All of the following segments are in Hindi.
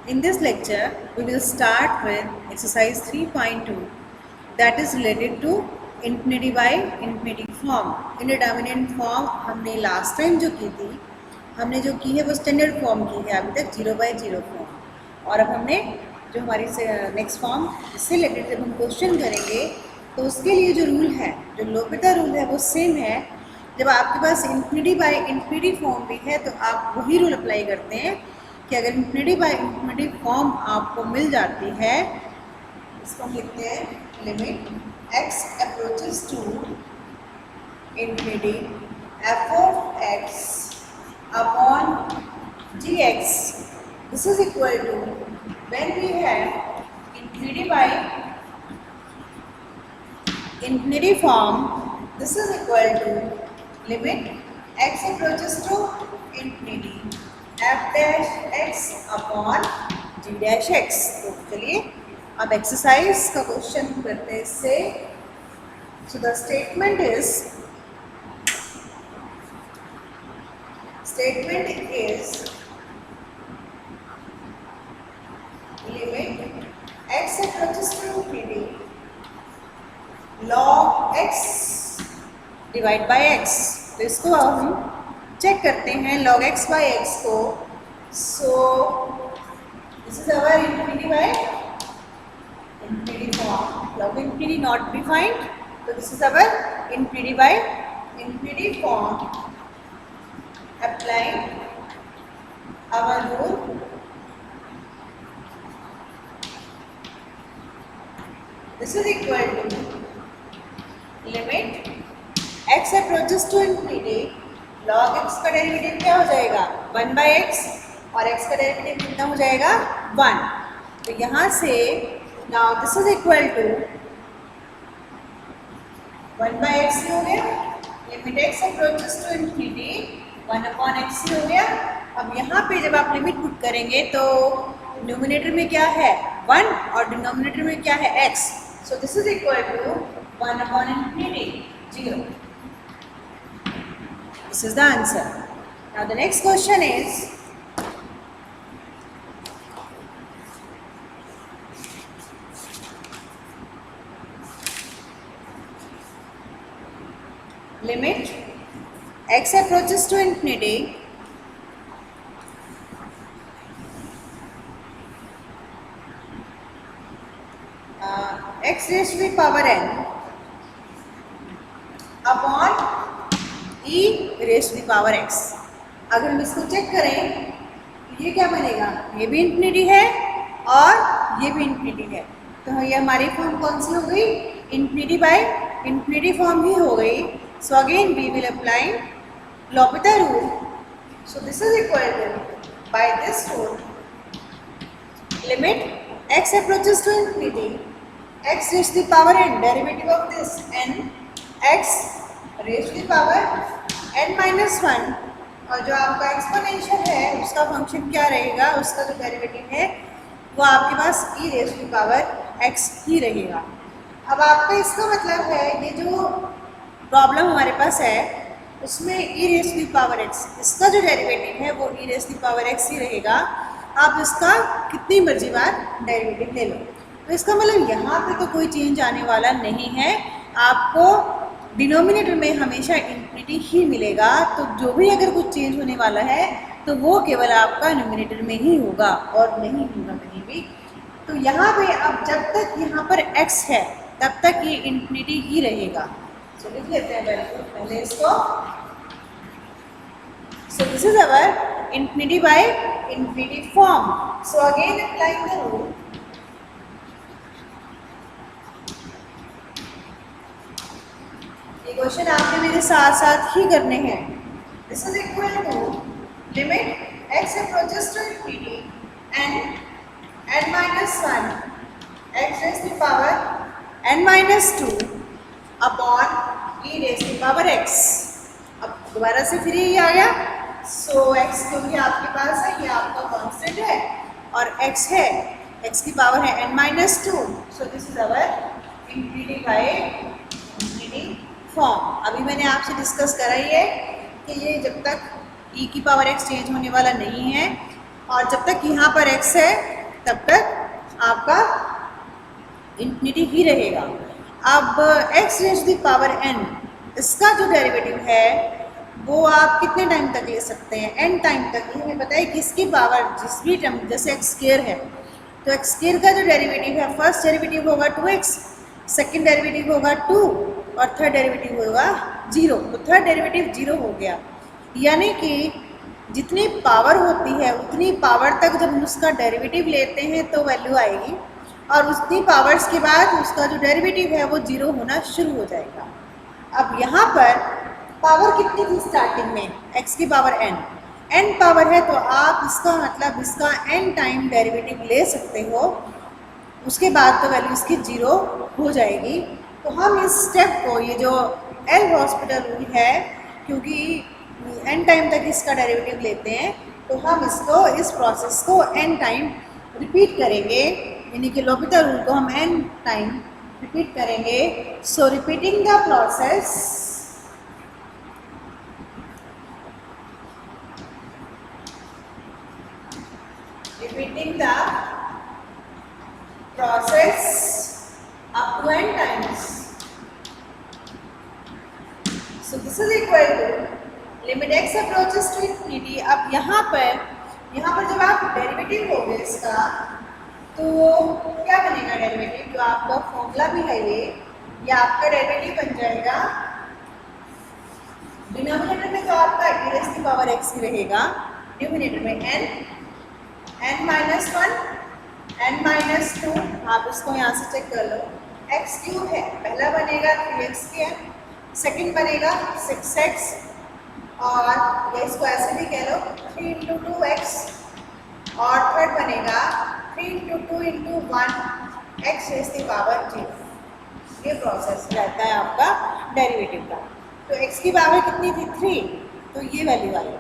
In this lecture, we will start with exercise 3.2 that is related to infinity by infinity form. Indeterminate form हमने लास्ट टाइम जो की थी, हमने जो की है वो स्टैंडर्ड फॉर्म की है अभी तक 0/0 फॉर्म। और अब हमने जो हमारी नेक्स्ट फॉर्म इससे रिलेटेड जब हम क्वेश्चन करेंगे तो उसके लिए जो रूल है, जो लोपिता रूल है वो सेम है। जब आपके पास इन्फिनिटी बाय इन्फिनिटी फॉर्म भी है तो आप वही रूल अप्लाई करते हैं कि अगर इन्फिनिटी बाय इन्फिनिटी फॉर्म आपको मिल जाती है, इसको हम लिखते हैं limit x approaches to infinity f of x upon dx, this is equal to when we have infinity by infinity form, this is equal to limit x approaches to infinity f dash x upon g dash x। तो चलिए अब एक्सरसाइज का क्वेश्चन करते हैं इससे। So the statement is limit x approaches to infinity log x divide by x। तो इसको अब हम चेक करते हैं log x बाय x को। So this is our infinity by infinity form, log infinity not defined, तो this is our infinity by infinity form applying our rule. This is equal to limit x approaches to infinity log x का डेरिवेटिव क्या हो जाएगा 1/x और x का डेरिवेटिव कितना हो जाएगा 1। तो यहाँ से now this is equal to 1/x हो गया, limit x approaches to infinity 1/x हो गया। अब यहाँ पे जब आप लिमिट पुट करेंगे तो न्यूमिनेटर में क्या है 1 और डिनोमिनेटर में क्या है x, so this is equal to 1/∞ 0। This is the answer. Now the next question is limit x approaches to infinity x raised to the power n upon e raise to the power x। अगर हम इसको चेक करें तो ये क्या बनेगा, ये भी इन्फिनिटी है और ये भी इन्फिनिटी है। तो ये हमारी फॉर्म कौन सी हो गई, इन्फिनिटी बाय इन्फिनिटी फॉर्म ही हो गई। So again we will apply L'Hopital rule. So this is equal to by this rule limit x approaches to infinity x raise to the power n, derivative of this n x raise to the power n-1, और जो आपका एक्सपोनेंशियल है उसका फंक्शन क्या रहेगा, उसका जो डेरिवेटिव है वो आपके पास e raise to the power x ही रहेगा। अब आपका इसका मतलब है ये जो प्रॉब्लम हमारे पास है उसमें e raise to the power x, इसका जो डेरिवेटिव है वो e raise to the power x ही रहेगा। आप इसका कितनी मर्जी बार डेरिवेटिव ले लो, तो इसका मतलब यहाँ पे तो कोई चेंज आने वाला नहीं है, आपको डिनोमिनेटर में हमेशा इन्फिनिटी ही मिलेगा। तो जो भी अगर कुछ चेंज होने वाला है तो वो केवल आपका न्यूमिनेटर में ही होगा और नहीं होगा कहीं भी। तो यहाँ पे अब जब तक यहाँ पर x है तब तक ये इन्फिनिटी ही रहेगा। तो लिख लेते हैं पहले इसको। So this is our infinity by infinity form. So again applying the rule, question आपने मेरे साथ साथ ही करने हैं। This is equal to limit x approaches to infinity n-1 x raise to the power n-2 upon e raise to the power x। अब दोबारा से फिर यही आ गया। सो x क्योंकि आपके पास है ये आपका कांस्टेंट है और x है, x की पावर है n-2, so this is our infinity by infinity form. अभी मैंने आपसे डिस्कस करा ही है कि ये जब तक e की पावर x चेंज होने वाला नहीं है और जब तक यहाँ पर x है तब तक आपका इन्फिनिटी ही रहेगा। अब x raise to the power n, इसका जो डेरिवेटिव है वो आप कितने टाइम तक ले सकते हैं? n टाइम तक। ये हमें पता है कि इसकी पावर जिस भी टर्म, जैसे x स्क्वायर है तो x स्क्वायर का जो डेरिवेटिव है, फर्स्ट डेरिवेटिव होगा 2x, सेकेंड डेरिवेटिव होगा 2 और थर्ड डेरिवेटिव होगा 0। तो थर्ड डेरिवेटिव 0 हो गया, यानी कि जितनी पावर होती है उतनी पावर तक जब हम उसका डेरिवेटिव लेते हैं तो वैल्यू आएगी, और उतनी पावर्स के बाद उसका जो डेरिवेटिव है वो 0 होना शुरू हो जाएगा। अब यहाँ पर पावर कितनी थी स्टार्टिंग में? x की पावर n पावर है, तो आप इसका मतलब इसका n टाइम डेरिवेटिव ले सकते हो, उसके बाद तो वैल्यू इसकी 0 हो जाएगी। तो हम इस स्टेप को, ये जो एल हॉस्पिटल रूल है, क्योंकि n टाइम तक इसका डेरिवेटिव लेते हैं तो हम इसको, इस प्रोसेस को n टाइम रिपीट करेंगे, यानी कि l'Hopital रूल को हम n टाइम रिपीट करेंगे। So repeating the process, repeating the process up to n times. So this is equal to limit x approaches to infinity. अब यहाँ पर जब आप डेरिवेटिव लोगे इसका तो क्या बनेगा डेरिवेटिव? जो आपका फॉर्मूला भी है ये आपका डेरिवेटिव बन जाएगा। डिनोमिनेटर में तो आपका e raise to power x ही रहेगा, न्यूमिनेटर में n माइनस 1 n माइनस 2, आप इसको यहाँ से चेक कर लो। x क्यूब है, पहला बनेगा 3x के, सेकंड बनेगा 6x, और ये इसको ऐसे भी कह लो 3 इंटू 2x, और थर्ड बनेगा 3 into 2 into 1 x rays to power 0। ये प्रोसेस रहता है आपका डेरिवेटिव का। तो x की पावर कितनी थी? 3, तो ये वैल्यू आई।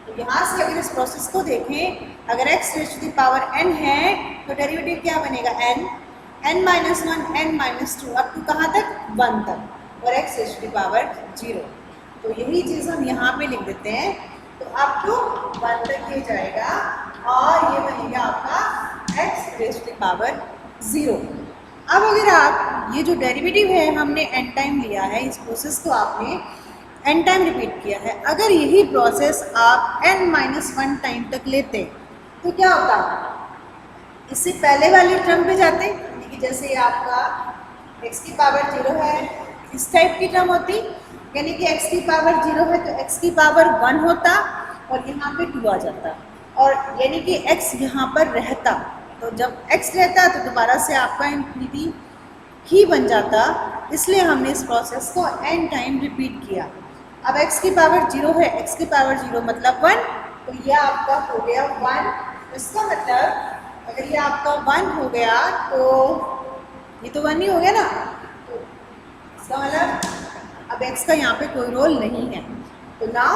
तो यहाँ से अगर इस प्रोसेस को देखें, अगर x raise to the power n है तो डेरिवेटिव क्या बनेगा? n minus 1 n minus 2 up to कहाँ तक? 1 तक, और x raise to the power 0। तो यही चीज़ हम यहाँ पे लिख देते हैं। तो अप टू 1 तक ये जाएगा और ये बनेगा आपका x raise to the power 0। अब अगर आप ये जो डेरिवेटिव है हमने n टाइम लिया है, इस प्रोसेस को आपने n टाइम रिपीट किया है, अगर यही प्रोसेस आप n माइनस 1 टाइम तक लेते तो क्या होता? इससे पहले वाली टर्म पे जाते, यानी कि जैसे आपका x की पावर 0 है, इस टाइप की टर्म होती, यानी कि x की पावर 0 है तो x की पावर 1 होता और यहाँ पे 2 आ जाता, और यानी कि x यहाँ पर रहता। तो जब x रहता तो दोबारा से आपका इन्फिनिटी ही बन जाता, इसलिए हमने इस प्रोसेस को n टाइम रिपीट किया। अब x की पावर 0 है, x की पावर 0 मतलब 1, तो ये आपका हो गया 1। इसका मतलब अगर ये आपका 1 हो गया तो ये तो 1 ही हो गया ना, तो इसका मतलब अब x का यहाँ पे कोई रोल नहीं है। तो नाउ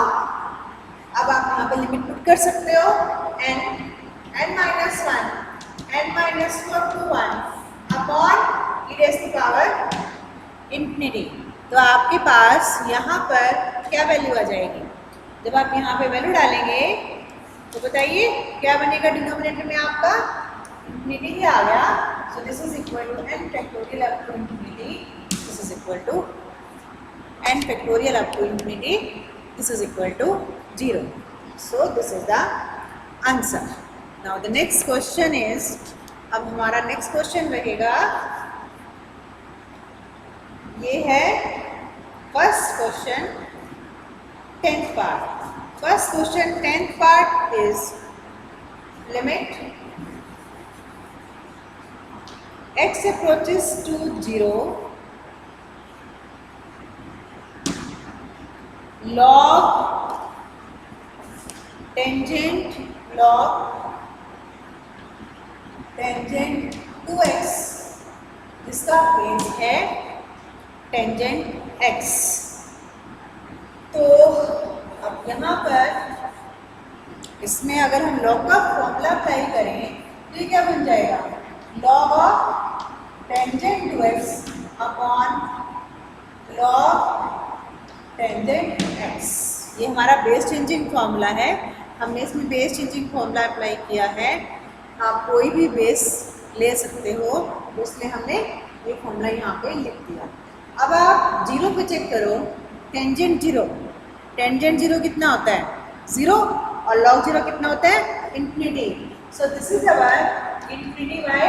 अब आप यहाँ पे लिमिट पुट कर सकते हो, n minus 1 n minus 2 up to 1 upon e raise to power infinity. तो आपके पास यहाँ पर क्या वैल्यू आ जाएगी? जब आप यहाँ पे वैल्यू डालेंगे तो बताइए क्या बनेगा? डिनोमिनेटर में आपका इन्फिनिटी ही आ गया। So this is equal to n factorial up to infinity, this is equal to n factorial up to infinity, this is equal to 0। So this is the answer. Now the next question is, अब हमारा नेक्स्ट क्वेश्चन रहेगा, ये है first question 10th part. First question 10th part is limit x approaches to 0 log tangent 2x, जिसका बेस है टेंजेंट x। तो अब यहाँ पर इसमें अगर हम लॉग का फॉर्मूला अप्लाई करें तो ये क्या बन जाएगा? Log of tangent 2x upon log tangent x। ये हमारा बेस चेंजिंग फॉर्मूला है, हमने इसमें बेस चेंजिंग फॉर्मूला अप्लाई किया है। आप कोई भी बेस ले सकते हो, तो इसलिए हमने ये फॉर्मूला यहाँ पे लिख दिया। अब आप जीरो पे चेक करो, टेंजेंट जीरो, टेंजेंट जीरो कितना होता है? जीरो, और लॉग जीरो कितना होता है? Infinity. So this is our infinity by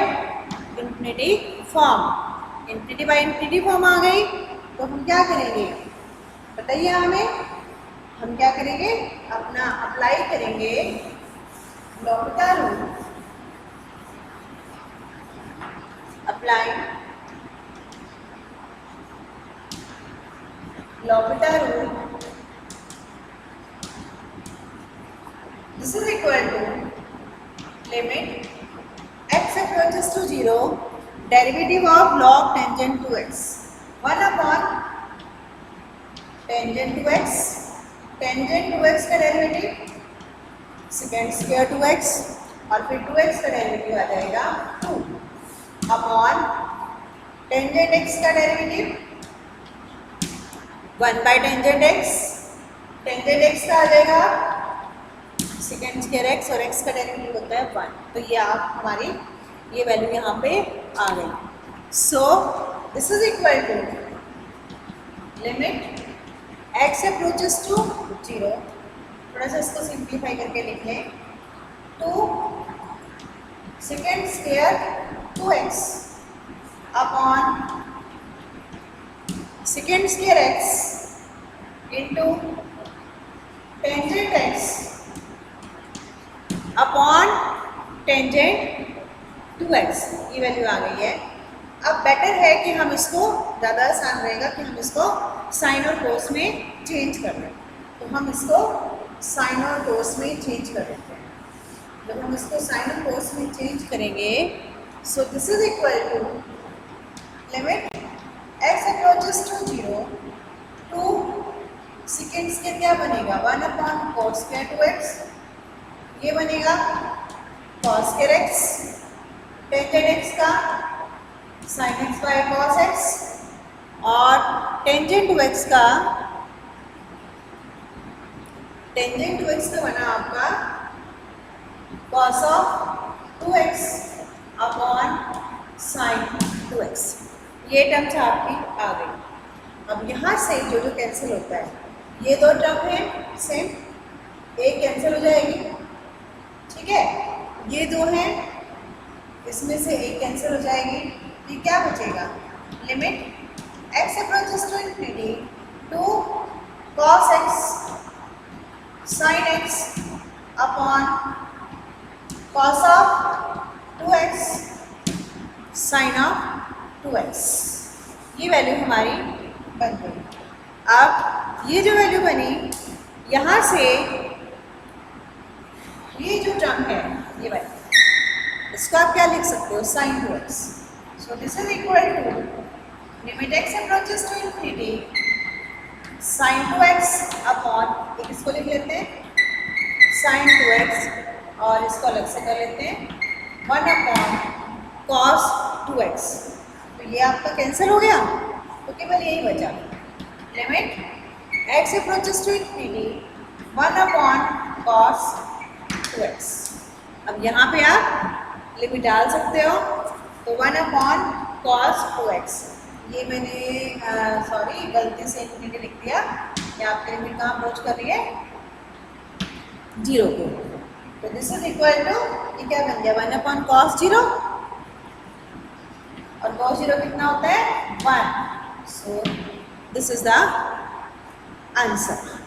infinity form. Infinity by infinity form आ गई, तो हम क्या करेंगे बताइए हमें? हम क्या करेंगे? अपना अप्लाई करेंगे L'Hopital rule. Apply L'Hopital rule, this is equal to limit x approaches to 0, derivative of log tangent to x, 1 upon tangent to x, tangent to x का derivative secant square to x, और फिर 2x का डेरिवेटिव आ जाएगा 2 अपॉन tangent x का derivative 1 by tangent x, tangent x का आ जाएगा सेकेंड स्क्वायर एक्स, और एक्स का डेरिवेटिव होता है 1। तो ये आप हमारी ये वैल्यू यहाँ पे आ गई। So this is equal to limit x approaches to 0, थोड़ा सा इसको सिंप्लीफाई करके लिख लें, 2 second square 2x upon second square x into tangent x upon tangent 2x, ये वैल्यू आ गई है। अब बेटर है कि हम इसको, ज़्यादा आसान रहेगा कि हम इसको साइन और कोस में चेंज कर दें, तो हम इसको साइन और कोस में चेंज कर देते हैं। जब हम इसको साइन और कोस में चेंज करेंगे, so this is equal to limit x approaches to 0, 2 second square क्या बनेगा? 1 अपॉन कोस स्क्वायर 2x, ये बनेगा cos square x, tangent x का sin x by cos x, और टेंजेंट टू x का बना आपका cos of 2x upon sin 2x। ये टर्म्स आपकी आ गई। अब यहाँ से जो जो कैंसिल होता है, ये दो टर्म है सेम, एक कैंसिल हो जाएगी, ठीक है, ये दो हैं, इसमें से एक कैंसिल हो जाएगी, ये क्या बचेगा? Limit x approaches to infinity 2 cos x sin x upon cos of 2x sin of 2x, ये वैल्यू हमारी बन गई। अब ये जो वैल्यू बनी, यहाँ से ये जो टर्म है ये वाली, इसको आप क्या लिख सकते हो? sin 2x। So this is equal to limit x approaches to infinity sin 2x upon, एक इसको लिख लेते हैं sin 2x, और इसको अलग से कर लेते हैं 1 अपॉन cos 2x। तो ये आपका कैंसिल हो गया, तो केवल यही बचा limit x approaches to infinity 1 upon cos 2x। अब यहाँ पे आप लिमिट डाल सकते हो, तो 1 अपॉन cos 2x, ये मैंने सॉरी गलती से इन्फिनिटी लिख दिया, ये आपकी लिमिट कहाँ अप्रोच कर रही है? 0 को। तो दिस इज इक्वल टू, ये क्या बन गया? 1 अपॉन cos 0, और cos 0 कितना होता है? 1। सो दिस इज द आंसर।